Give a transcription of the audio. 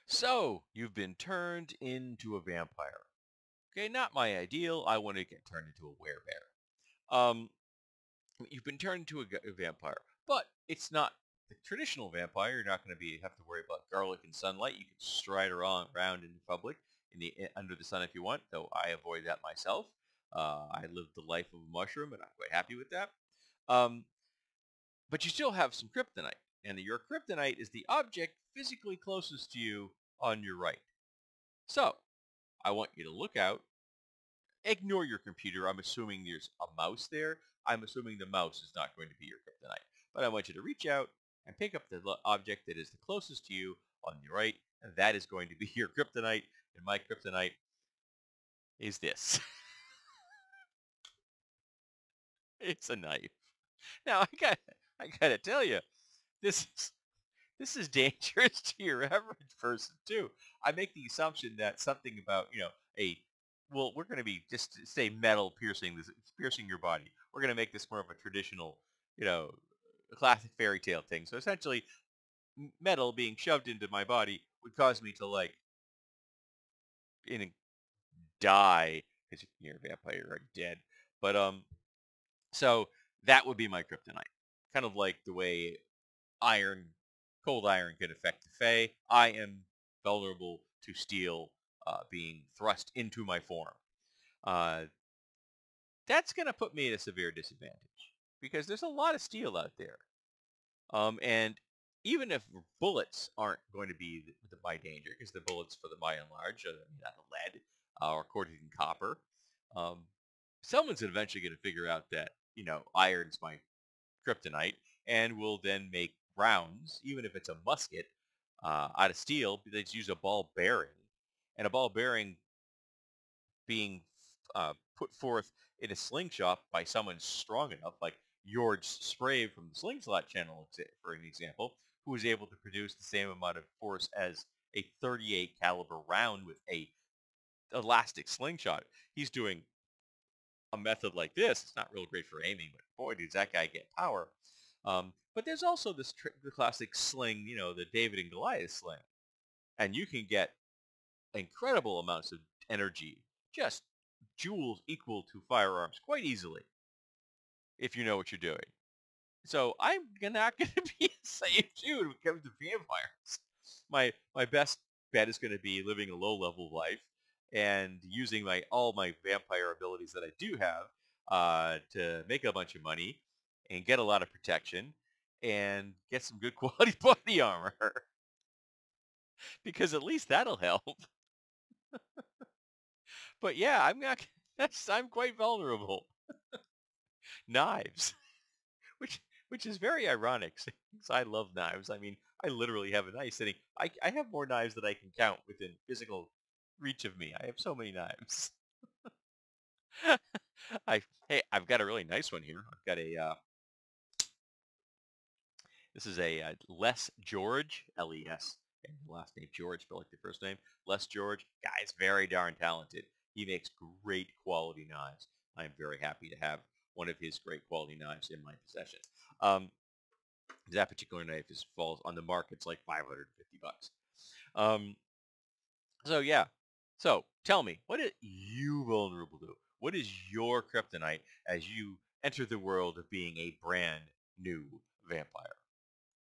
So, you've been turned into a vampire. Okay, not my ideal. I want to get turned into a werebear. Um, you've been turned into a vampire, but it's not the traditional vampire. You're not going to be have to worry about garlic and sunlight. You can stride around in public under the sun if you want. Though I avoid that myself. I live the life of a mushroom, and I'm quite happy with that. Um, but you still have some kryptonite, and your kryptonite is the object physically closest to you on your right. So, I want you to look out. Ignore your computer. I'm assuming there's a mouse there. I'm assuming the mouse is not going to be your kryptonite. But I want you to reach out and pick up the object that is the closest to you on your right, and that is going to be your kryptonite. And my kryptonite is this. It's a knife. Now I gotta tell you, this is this is dangerous to your average person too. I make the assumption that something about, a well, we're going to be just say metal piercing your body. We're going to make this more of a traditional, you know, classic fairy tale thing. So essentially, metal being shoved into my body would cause me to like in a, die because you're a vampire, you're already dead. But so that would be my kryptonite. Kind of like the way iron, cold iron can affect the Fae. I am vulnerable to steel being thrust into my form. Uh, that's going to put me at a severe disadvantage because there's a lot of steel out there. And even if bullets aren't going to be my danger, because the bullets, for the by and large, are not lead or coated in copper, um, someone's eventually going to figure out that iron's my kryptonite, and will then make rounds, even if it's a musket, out of steel. They just use a ball bearing, and a ball bearing being put forth in a slingshot by someone strong enough, like George Spray from the Slingshot channel, for an example, who was able to produce the same amount of force as a 38 caliber round with a elastic slingshot. He's doing a method like this. It's not real great for aiming, but boy, does that guy get power. But there's also the classic sling, the David and Goliath sling, and you can get incredible amounts of energy, just joules equal to firearms quite easily if you know what you're doing. So I'm not going to be a safe dude when it comes to vampires. My best bet is going to be living a low level life and using all my vampire abilities that I do have to make a bunch of money and get a lot of protection and get some good quality body armor because at least that'll help. But yeah, I'm not. I'm quite vulnerable. Knives, which which is very ironic since I love knives. I mean, I literally have a knife sitting. I have more knives than I can count within physical reach of me. I have so many knives. I've got a really nice one here. I've got this is a Les George, L-E-S, and last name George, spelled like the first name. Les George, guy's very darn talented. He makes great quality knives. I am very happy to have one of his great quality knives in my possession. Um, that particular knife falls on the market. It's like 550 bucks. Um, so yeah. So tell me, what are you vulnerable to? What is your kryptonite as you enter the world of being a brand new vampire?